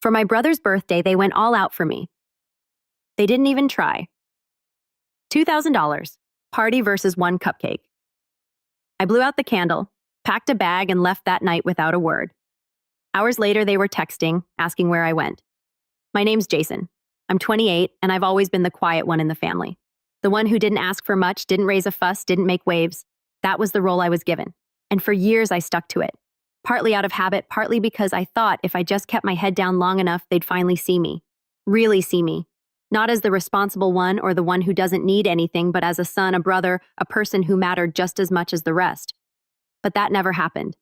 For my brother's birthday, they went all out for me. They didn't even try. $2,000. Party versus one cupcake. I blew out the candle, packed a bag, and left that night without a word. Hours later, they were texting, asking where I went. My name's Jason. I'm 28, and I've always been the quiet one in the family. The one who didn't ask for much, didn't raise a fuss, didn't make waves. That was the role I was given. And for years, I stuck to it. Partly out of habit, partly because I thought if I just kept my head down long enough, they'd finally see me. Really see me. Not as the responsible one or the one who doesn't need anything, but as a son, a brother, a person who mattered just as much as the rest. But that never happened.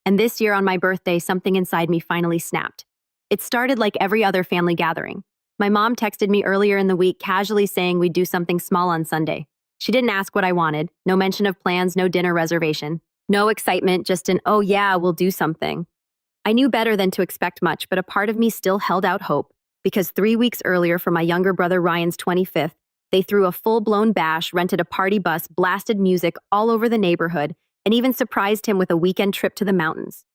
And this year on my birthday, something inside me finally snapped. It started like every other family gathering. My mom texted me earlier in the week casually saying we'd do something small on Sunday. She didn't ask what I wanted, no mention of plans, no dinner reservation. No excitement, just an, oh yeah, we'll do something. I knew better than to expect much, but a part of me still held out hope, because 3 weeks earlier for my younger brother Ryan's 25th, they threw a full-blown bash, rented a party bus, blasted music all over the neighborhood, and even surprised him with a weekend trip to the mountains.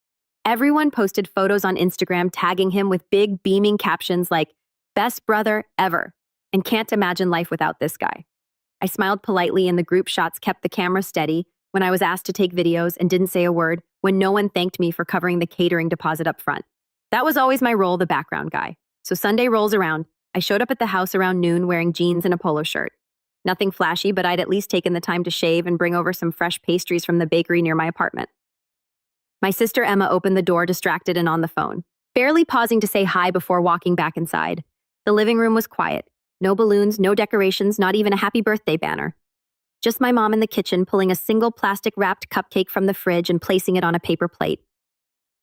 Everyone posted photos on Instagram tagging him with big, beaming captions like, best brother ever, and can't imagine life without this guy. I smiled politely and the group shots kept the camera steady, when I was asked to take videos and didn't say a word, when no one thanked me for covering the catering deposit up front. That was always my role, the background guy. So Sunday rolls around. I showed up at the house around noon wearing jeans and a polo shirt. Nothing flashy, but I'd at least taken the time to shave and bring over some fresh pastries from the bakery near my apartment. My sister Emma opened the door, distracted and on the phone, barely pausing to say hi before walking back inside. The living room was quiet. No balloons, no decorations, not even a happy birthday banner. Just my mom in the kitchen pulling a single plastic-wrapped cupcake from the fridge and placing it on a paper plate.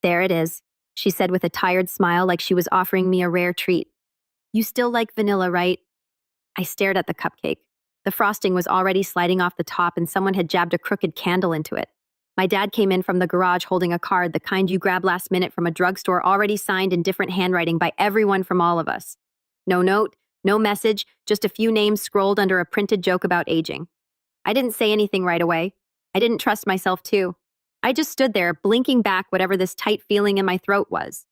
There it is, she said with a tired smile like she was offering me a rare treat. You still like vanilla, right? I stared at the cupcake. The frosting was already sliding off the top and someone had jabbed a crooked candle into it. My dad came in from the garage holding a card, the kind you grab last minute from a drugstore, already signed in different handwriting by everyone from all of us. No note, no message, just a few names scrolled under a printed joke about aging. I didn't say anything right away. I didn't trust myself too. I just stood there, blinking back whatever this tight feeling in my throat was.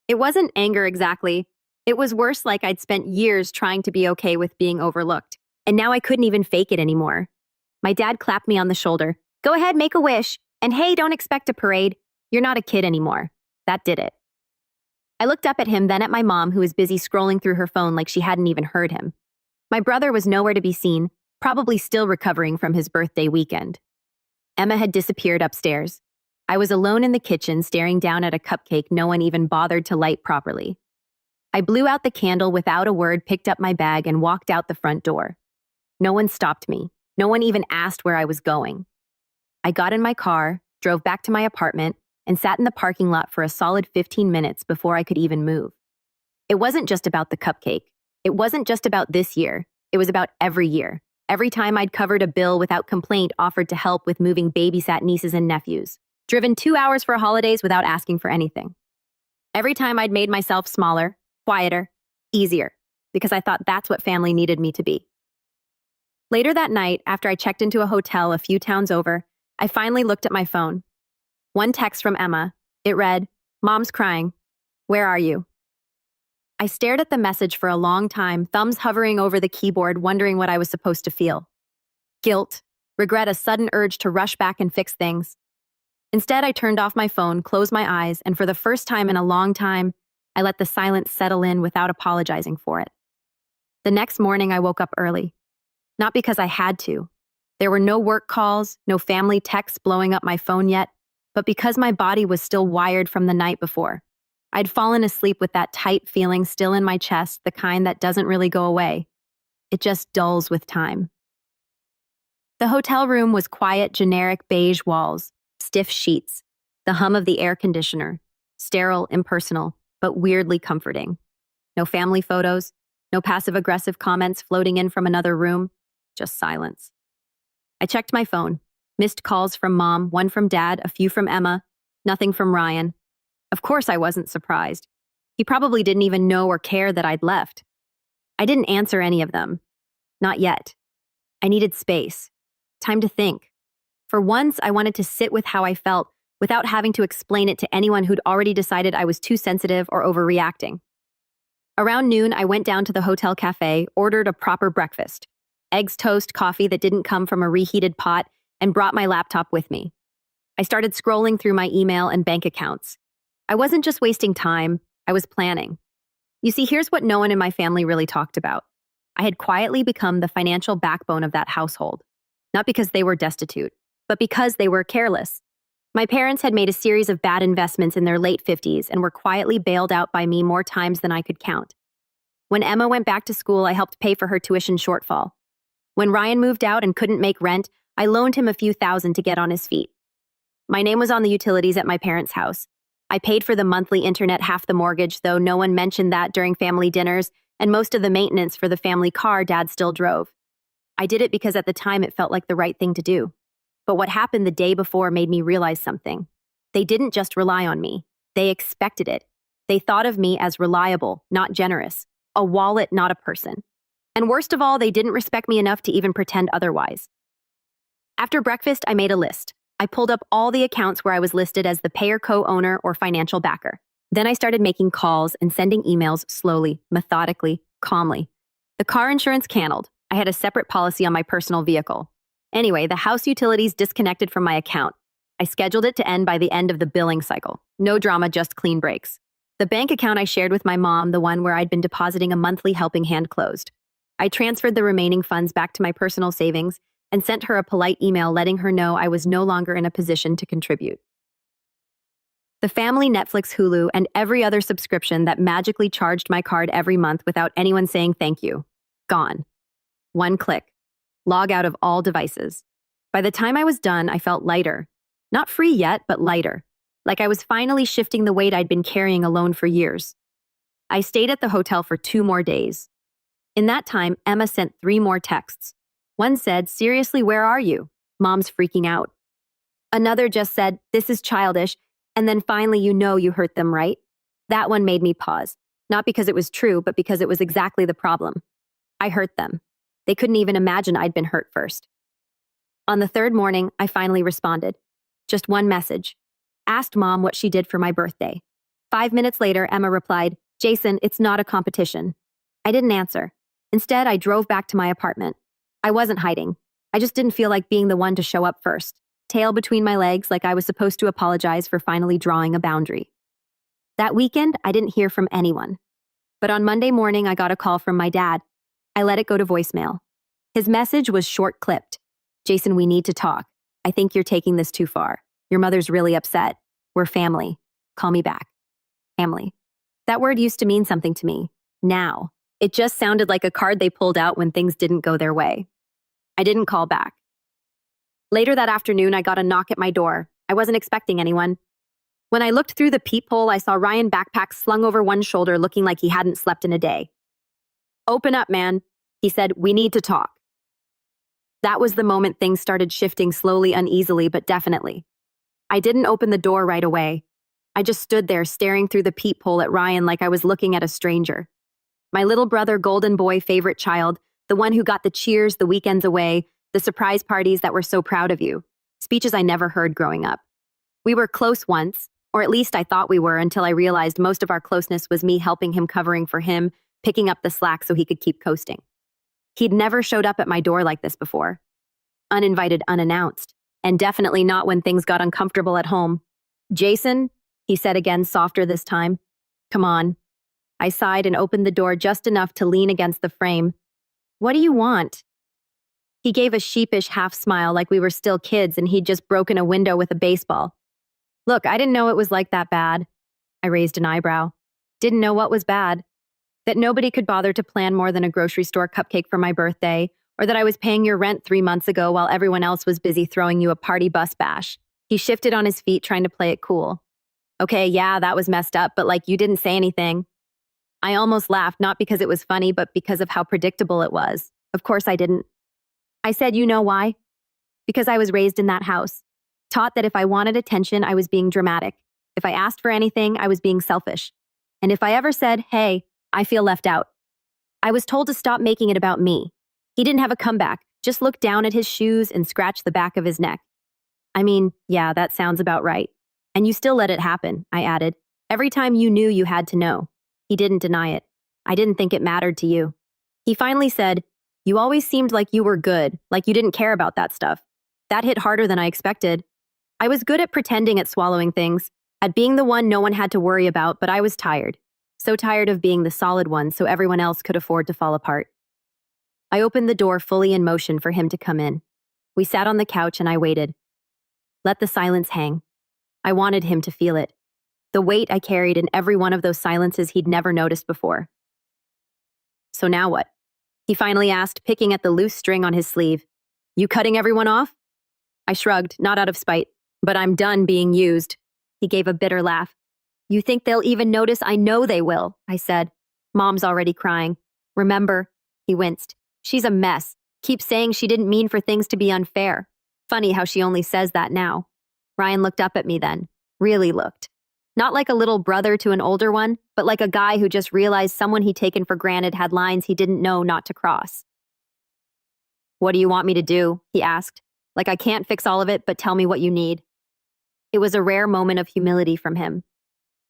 It wasn't anger exactly. It was worse, like I'd spent years trying to be okay with being overlooked. And now I couldn't even fake it anymore. My dad clapped me on the shoulder. Go ahead, make a wish. And hey, don't expect a parade. You're not a kid anymore. That did it. I looked up at him, then at my mom, who was busy scrolling through her phone like she hadn't even heard him. My brother was nowhere to be seen, probably still recovering from his birthday weekend. Emma had disappeared upstairs. I was alone in the kitchen, staring down at a cupcake no one even bothered to light properly. I blew out the candle without a word, picked up my bag, and walked out the front door. No one stopped me. No one even asked where I was going. I got in my car, drove back to my apartment, and sat in the parking lot for a solid 15 minutes before I could even move. It wasn't just about the cupcake. It wasn't just about this year. It was about every year. Every time I'd covered a bill without complaint, offered to help with moving babysat nieces and nephews, driven 2 hours for holidays without asking for anything. Every time I'd made myself smaller, quieter, easier, because I thought that's what family needed me to be. Later that night, after I checked into a hotel a few towns over, I finally looked at my phone. One text from Emma. It read, "Mom's crying. Where are you?" I stared at the message for a long time, thumbs hovering over the keyboard, wondering what I was supposed to feel. Guilt, regret, a sudden urge to rush back and fix things. Instead, I turned off my phone, closed my eyes, and for the first time in a long time, I let the silence settle in without apologizing for it. The next morning, I woke up early. Not because I had to. There were no work calls, no family texts blowing up my phone yet, but because my body was still wired from the night before. I'd fallen asleep with that tight feeling still in my chest, the kind that doesn't really go away. It just dulls with time. The hotel room was quiet, generic beige walls, stiff sheets, the hum of the air conditioner, sterile, impersonal, but weirdly comforting. No family photos, no passive-aggressive comments floating in from another room, just silence. I checked my phone. Missed calls from Mom, one from Dad, a few from Emma, nothing from Ryan. Of course I wasn't surprised. He probably didn't even know or care that I'd left. I didn't answer any of them. Not yet. I needed space. Time to think. For once, I wanted to sit with how I felt without having to explain it to anyone who'd already decided I was too sensitive or overreacting. Around noon, I went down to the hotel cafe, ordered a proper breakfast, eggs, toast, coffee that didn't come from a reheated pot, and brought my laptop with me. I started scrolling through my email and bank accounts. I wasn't just wasting time, I was planning. You see, here's what no one in my family really talked about. I had quietly become the financial backbone of that household. Not because they were destitute, but because they were careless. My parents had made a series of bad investments in their late 50s and were quietly bailed out by me more times than I could count. When Emma went back to school, I helped pay for her tuition shortfall. When Ryan moved out and couldn't make rent, I loaned him a few thousand to get on his feet. My name was on the utilities at my parents' house. I paid for the monthly internet, half the mortgage, though no one mentioned that during family dinners, and most of the maintenance for the family car Dad still drove. I did it because at the time it felt like the right thing to do. But what happened the day before made me realize something. They didn't just rely on me. They expected it. They thought of me as reliable, not generous. A wallet, not a person. And worst of all, they didn't respect me enough to even pretend otherwise. After breakfast, I made a list. I pulled up all the accounts where I was listed as the payer co-owner or financial backer. Then I started making calls and sending emails slowly, methodically, calmly. The car insurance canceled. I had a separate policy on my personal vehicle. Anyway, the house utilities disconnected from my account. I scheduled it to end by the end of the billing cycle. No drama, just clean breaks. The bank account I shared with my mom, the one where I'd been depositing a monthly helping hand, closed. I transferred the remaining funds back to my personal savings and sent her a polite email letting her know I was no longer in a position to contribute. The family Netflix, Hulu, and every other subscription that magically charged my card every month without anyone saying thank you. Gone. One click. Log out of all devices. By the time I was done, I felt lighter. Not free yet, but lighter. Like I was finally shifting the weight I'd been carrying alone for years. I stayed at the hotel for 2 more days. In that time, Emma sent 3 more texts. One said, "Seriously, where are you? Mom's freaking out." Another just said, "This is childish," and then finally, you hurt them, right? That one made me pause. Not because it was true, but because it was exactly the problem. I hurt them. They couldn't even imagine I'd been hurt first. On the 3rd morning, I finally responded. Just one message. Asked Mom what she did for my birthday. 5 minutes later, Emma replied, "Jason, it's not a competition." I didn't answer. Instead, I drove back to my apartment. I wasn't hiding. I just didn't feel like being the one to show up first. Tail between my legs, like I was supposed to apologize for finally drawing a boundary. That weekend, I didn't hear from anyone. But on Monday morning, I got a call from my dad. I let it go to voicemail. His message was short-clipped. "Jason, we need to talk. I think you're taking this too far. Your mother's really upset. We're family. Call me back." Family. That word used to mean something to me. Now, it just sounded like a card they pulled out when things didn't go their way. I didn't call back. Later that afternoon, I got a knock at my door. I wasn't expecting anyone. When I looked through the peephole, I saw Ryan backpack slung over one shoulder, looking like he hadn't slept in a day. "Open up, man," he said. "We need to talk." That was the moment things started shifting slowly, uneasily, but definitely. I didn't open the door right away. I just stood there staring through the peephole at Ryan like I was looking at a stranger. My little brother, golden boy, favorite child, the one who got the cheers, the weekends away, the surprise parties that were so proud of you. Speeches I never heard growing up. We were close once, or at least I thought we were, until I realized most of our closeness was me helping him, covering for him, picking up the slack so he could keep coasting. He'd never showed up at my door like this before. Uninvited, unannounced. And definitely not when things got uncomfortable at home. "Jason," he said again, softer this time. "Come on." I sighed and opened the door just enough to lean against the frame. "What do you want?" He gave a sheepish half smile like we were still kids and he'd just broken a window with a baseball. "Look, I didn't know it was like that bad." I raised an eyebrow. "Didn't know what was bad? That nobody could bother to plan more than a grocery store cupcake for my birthday, or that I was paying your rent 3 months ago while everyone else was busy throwing you a party bus bash." He shifted on his feet, trying to play it cool. "Okay, yeah, that was messed up, but like you didn't say anything." I almost laughed, not because it was funny, but because of how predictable it was. Of course I didn't. I said, "You know why?" Because I was raised in that house. Taught that if I wanted attention, I was being dramatic. If I asked for anything, I was being selfish. And if I ever said, "Hey, I feel left out," I was told to stop making it about me. He didn't have a comeback, just looked down at his shoes and scratched the back of his neck. "I mean, yeah, that sounds about right. And you still let it happen," I added. "Every time you knew you had to know." He didn't deny it. I didn't think it mattered to you. He finally said, you always seemed like you were good, like you didn't care about that stuff. That hit harder than I expected. I was good at pretending at swallowing things, at being the one no one had to worry about, but I was tired. So tired of being the solid one so everyone else could afford to fall apart. I opened the door fully in motion for him to come in. We sat on the couch and I waited. Let the silence hang. I wanted him to feel it. The weight I carried in every one of those silences he'd never noticed before. So now what? He finally asked, picking at the loose string on his sleeve. You cutting everyone off? I shrugged, not out of spite. But I'm done being used. He gave a bitter laugh. You think they'll even notice? I know they will, I said. Mom's already crying. Remember? He winced. She's a mess. Keeps saying she didn't mean for things to be unfair. Funny how she only says that now. Ryan looked up at me then. Really looked. Not like a little brother to an older one, but like a guy who just realized someone he'd taken for granted had lines he didn't know not to cross. What do you want me to do? He asked. Like I can't fix all of it, but tell me what you need. It was a rare moment of humility from him.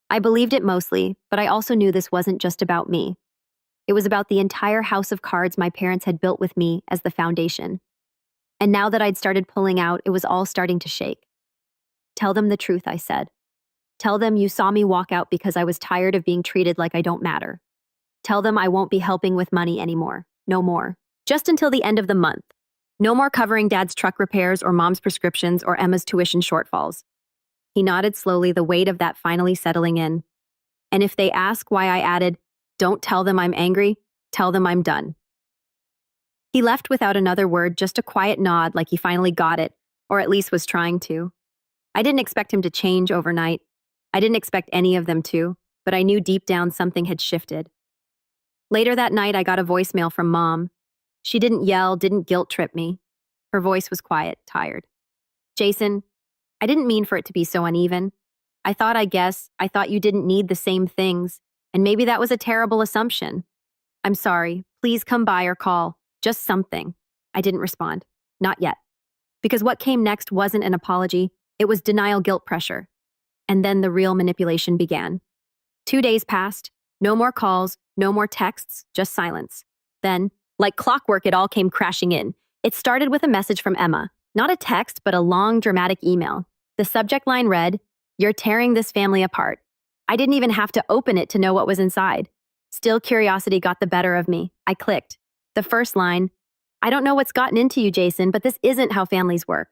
I believed it mostly, but I also knew this wasn't just about me. It was about the entire house of cards my parents had built with me as the foundation. And now that I'd started pulling out, it was all starting to shake. Tell them the truth, I said. Tell them you saw me walk out because I was tired of being treated like I don't matter. Tell them I won't be helping with money anymore. No more. Just until the end of the month. No more covering Dad's truck repairs or Mom's prescriptions or Emma's tuition shortfalls. He nodded slowly, the weight of that finally settling in. And if they ask why I added, don't tell them I'm angry, tell them I'm done. He left without another word, just a quiet nod like he finally got it, or at least was trying to. I didn't expect him to change overnight. I didn't expect any of them to, but I knew deep down something had shifted. Later that night, I got a voicemail from Mom. She didn't yell, didn't guilt trip me. Her voice was quiet, tired. Jason, I didn't mean for it to be so uneven. I thought you didn't need the same things, and maybe that was a terrible assumption. I'm sorry. Please come by or call. Just something. I didn't respond. Not yet. Because what came next wasn't an apology. It was denial guilt pressure. And then the real manipulation began. 2 days passed. No more calls, no more texts, just silence. Then, like clockwork, it all came crashing in. It started with a message from Emma. Not a text, but a long, dramatic email. The subject line read, "You're tearing this family apart." I didn't even have to open it to know what was inside. Still, curiosity got the better of me. I clicked. The first line, "I don't know what's gotten into you, Jason, but this isn't how families work."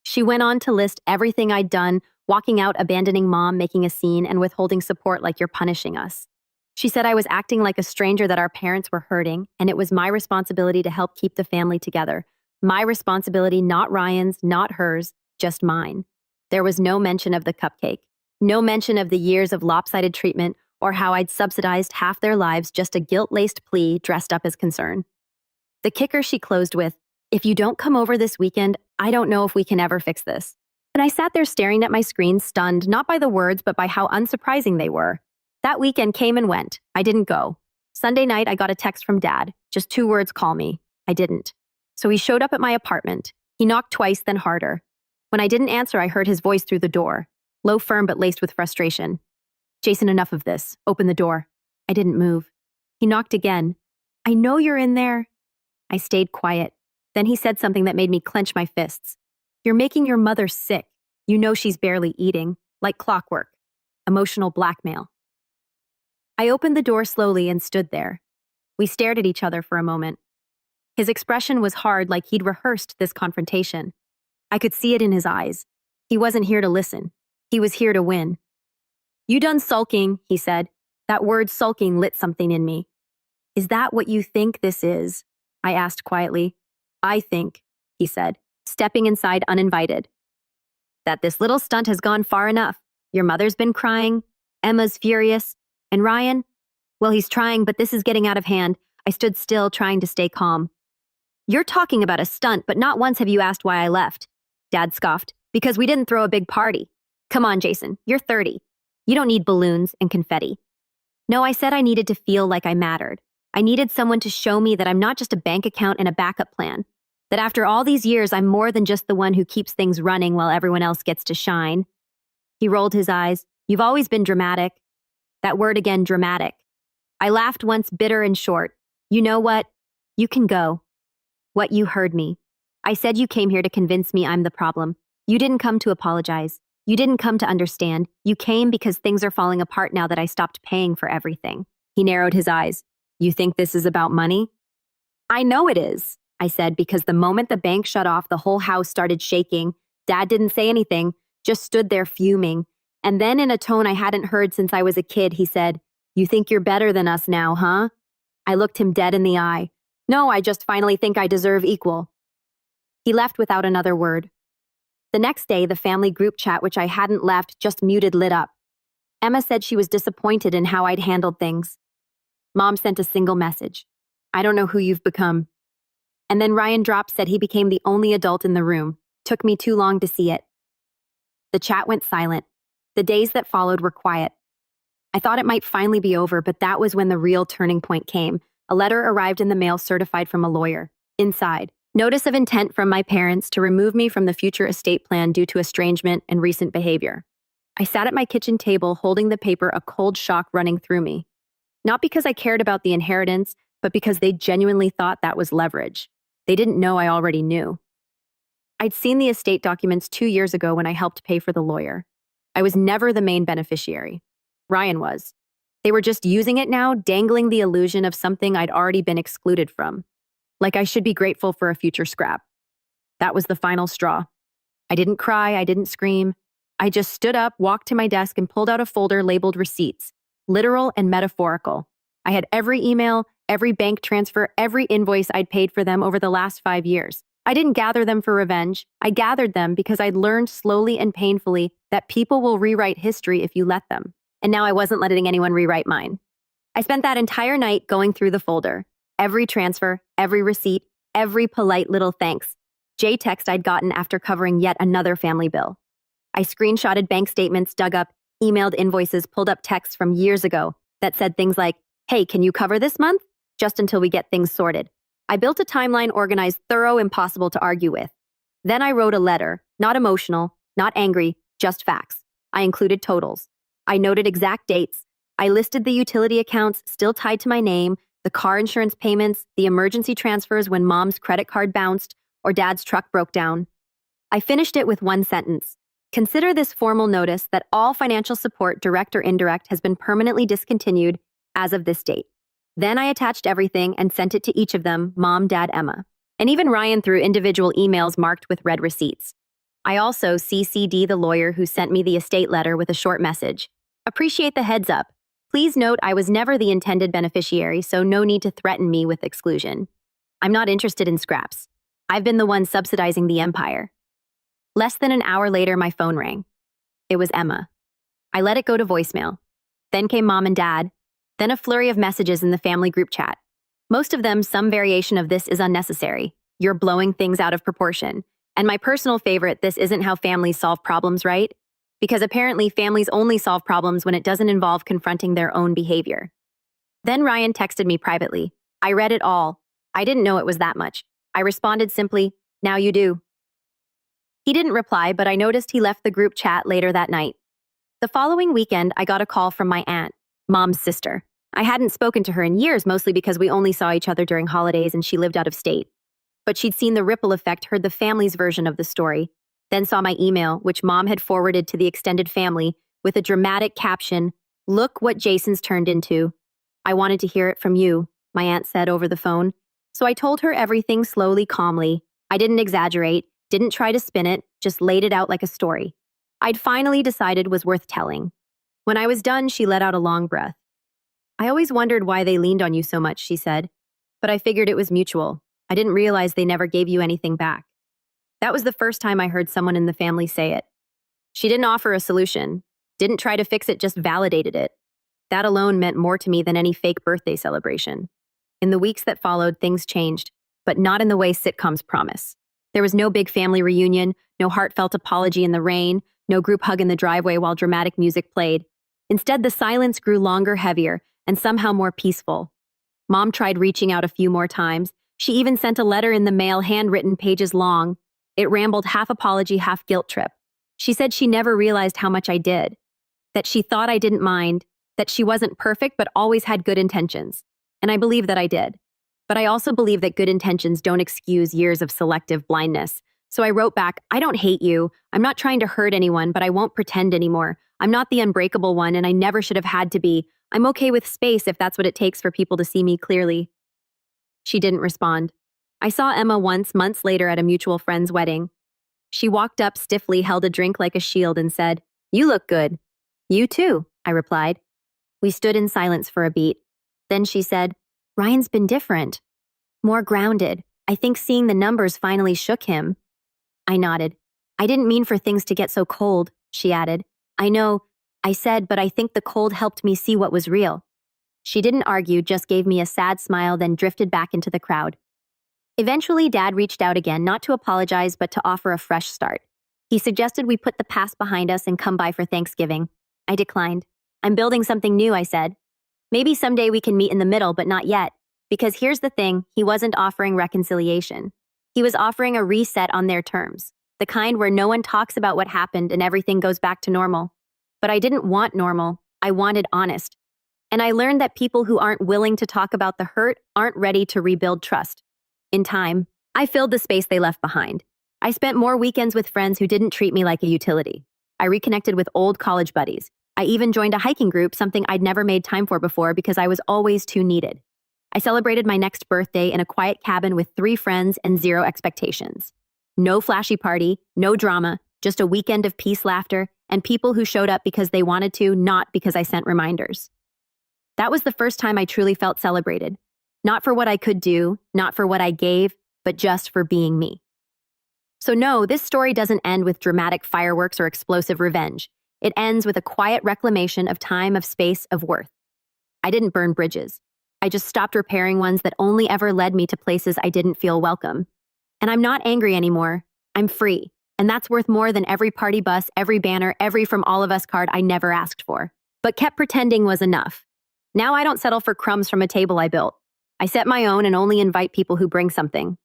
She went on to list everything I'd done, walking out, abandoning Mom, making a scene, and withholding support like you're punishing us. She said I was acting like a stranger, that our parents were hurting, and it was my responsibility to help keep the family together. My responsibility, not Ryan's, not hers, just mine. There was no mention of the cupcake, no mention of the years of lopsided treatment or how I'd subsidized half their lives, just a guilt-laced plea dressed up as concern. The kicker, she closed with, "If you don't come over this weekend, I don't know if we can ever fix this." And I sat there staring at my screen, stunned, not by the words, but by how unsurprising they were. That weekend came and went. I didn't go. Sunday night, I got a text from Dad. Just 2 words, "Call me." I didn't. So he showed up at my apartment. He knocked twice, then harder. When I didn't answer, I heard his voice through the door. Low, firm, but laced with frustration. "Jason, enough of this. Open the door." I didn't move. He knocked again. "I know you're in there." I stayed quiet. Then he said something that made me clench my fists. "You're making your mother sick. You know she's barely eating. Like clockwork. Emotional blackmail." I opened the door slowly and stood there. We stared at each other for a moment. His expression was hard, like he'd rehearsed this confrontation. I could see it in his eyes. He wasn't here to listen. He was here to win. "You done sulking," he said. That word sulking lit something in me. "Is that what you think this is?" I asked quietly. "I think," he said, stepping inside uninvited, "that this little stunt has gone far enough. Your mother's been crying. Emma's furious. And Ryan? Well, he's trying, but this is getting out of hand." I stood still, trying to stay calm. "You're talking about a stunt, but not once have you asked why I left." Dad scoffed. "Because we didn't throw a big party." "Come on, Jason, you're 30. You don't need balloons and confetti." "No, I said I needed to feel like I mattered. I needed someone to show me that I'm not just a bank account and a backup plan. That after all these years, I'm more than just the one who keeps things running while everyone else gets to shine." He rolled his eyes. "You've always been dramatic." That word again, dramatic. I laughed once, bitter and short. You know what? You can go. What, you heard me. I said you came here to convince me I'm the problem. You didn't come to apologize. You didn't come to understand. You came because things are falling apart now that I stopped paying for everything. He narrowed his eyes. You think this is about money? I know it is, I said, because the moment the bank shut off, the whole house started shaking. Dad didn't say anything, just stood there fuming. And then in a tone I hadn't heard since I was a kid, he said, You think you're better than us now, huh? I looked him dead in the eye. No, I just finally think I deserve equal. He left without another word. The next day, the family group chat, which I hadn't left, just muted, lit up. Emma said she was disappointed in how I'd handled things. Mom sent a single message. I don't know who you've become. And then Ryan dropped, said he became the only adult in the room. Took me too long to see it. The chat went silent. The days that followed were quiet. I thought it might finally be over, but that was when the real turning point came. A letter arrived in the mail certified from a lawyer. Inside, notice of intent from my parents to remove me from the future estate plan due to estrangement and recent behavior. I sat at my kitchen table holding the paper, a cold shock running through me. Not because I cared about the inheritance, but because they genuinely thought that was leverage. They didn't know I already knew. I'd seen the estate documents 2 years ago when I helped pay for the lawyer. I was never the main beneficiary. Ryan was. They were just using it now, dangling the illusion of something I'd already been excluded from. Like I should be grateful for a future scrap. That was the final straw. I didn't cry, I didn't scream. I just stood up, walked to my desk, and pulled out a folder labeled receipts, literal and metaphorical. I had every email, every bank transfer, every invoice I'd paid for them over the last 5 years. I didn't gather them for revenge. I gathered them because I'd learned slowly and painfully that people will rewrite history if you let them. And now I wasn't letting anyone rewrite mine. I spent that entire night going through the folder. Every transfer, every receipt, every polite little thanks. J-text I'd gotten after covering yet another family bill. I screenshotted bank statements, dug up, emailed invoices, pulled up texts from years ago that said things like, Hey, can you cover this month? Just until we get things sorted. I built a timeline organized, thorough, impossible to argue with. Then I wrote a letter, not emotional, not angry, just facts. I included totals. I noted exact dates. I listed the utility accounts still tied to my name, the car insurance payments, the emergency transfers when mom's credit card bounced or dad's truck broke down. I finished it with one sentence. Consider this formal notice that all financial support, direct or indirect, has been permanently discontinued as of this date. Then I attached everything and sent it to each of them, Mom, Dad, Emma, and even Ryan through individual emails marked with red receipts. I also CC'd the lawyer who sent me the estate letter with a short message. Appreciate the heads up. Please note I was never the intended beneficiary, so no need to threaten me with exclusion. I'm not interested in scraps. I've been the one subsidizing the empire. Less than an hour later, my phone rang. It was Emma. I let it go to voicemail. Then came Mom and Dad. Then a flurry of messages in the family group chat. Most of them, some variation of this is unnecessary. You're blowing things out of proportion. And my personal favorite, this isn't how families solve problems, right? Because apparently families only solve problems when it doesn't involve confronting their own behavior. Then Ryan texted me privately. I read it all. I didn't know it was that much. I responded simply, now you do. He didn't reply, but I noticed he left the group chat later that night. The following weekend, I got a call from my aunt, Mom's sister. I hadn't spoken to her in years, mostly because we only saw each other during holidays and she lived out of state. But she'd seen the ripple effect, heard the family's version of the story, then saw my email, which Mom had forwarded to the extended family, with a dramatic caption, Look what Jason's turned into. I wanted to hear it from you, my aunt said over the phone. So I told her everything slowly, calmly. I didn't exaggerate, didn't try to spin it, just laid it out like a story. I'd finally decided was worth telling. When I was done, she let out a long breath. I always wondered why they leaned on you so much, she said. But I figured it was mutual. I didn't realize they never gave you anything back. That was the first time I heard someone in the family say it. She didn't offer a solution, didn't try to fix it, just validated it. That alone meant more to me than any fake birthday celebration. In the weeks that followed, things changed, but not in the way sitcoms promise. There was no big family reunion, no heartfelt apology in the rain, no group hug in the driveway while dramatic music played. Instead, the silence grew longer, heavier, and somehow more peaceful. Mom tried reaching out a few more times. She even sent a letter in the mail, handwritten, pages long. It rambled, half apology, half guilt trip. She said she never realized how much I did, that she thought I didn't mind, that she wasn't perfect but always had good intentions. And I believe that I did. But I also believe that good intentions don't excuse years of selective blindness. So I wrote back, I don't hate you. I'm not trying to hurt anyone, but I won't pretend anymore. I'm not the unbreakable one, and I never should have had to be. I'm okay with space if that's what it takes for people to see me clearly. She didn't respond. I saw Emma once, months later, at a mutual friend's wedding. She walked up stiffly, held a drink like a shield, and said, "You look good." "You too," I replied. We stood in silence for a beat. Then she said, "Ryan's been different. More grounded. I think seeing the numbers finally shook him." I nodded. "I didn't mean for things to get so cold," she added. "I know," I said, "but I think the cold helped me see what was real." She didn't argue, just gave me a sad smile, then drifted back into the crowd. Eventually, Dad reached out again, not to apologize, but to offer a fresh start. He suggested we put the past behind us and come by for Thanksgiving. I declined. "I'm building something new," I said. "Maybe someday we can meet in the middle, but not yet." Because here's the thing, he wasn't offering reconciliation. He was offering a reset on their terms, the kind where no one talks about what happened and everything goes back to normal. But I didn't want normal. I wanted honest. And I learned that people who aren't willing to talk about the hurt aren't ready to rebuild trust. In time, I filled the space they left behind. I spent more weekends with friends who didn't treat me like a utility. I reconnected with old college buddies. I even joined a hiking group, something I'd never made time for before because I was always too needed. I celebrated my next birthday in a quiet cabin with 3 friends and 0 expectations. No flashy party, no drama, just a weekend of peace, laughter, and people who showed up because they wanted to, not because I sent reminders. That was the first time I truly felt celebrated. Not for what I could do, not for what I gave, but just for being me. So no, this story doesn't end with dramatic fireworks or explosive revenge. It ends with a quiet reclamation of time, of space, of worth. I didn't burn bridges. I just stopped repairing ones that only ever led me to places I didn't feel welcome. And I'm not angry anymore. I'm free. And that's worth more than every party bus, every banner, every "from all of us" card I never asked for, but kept pretending was enough. Now I don't settle for crumbs from a table I built. I set my own and only invite people who bring something.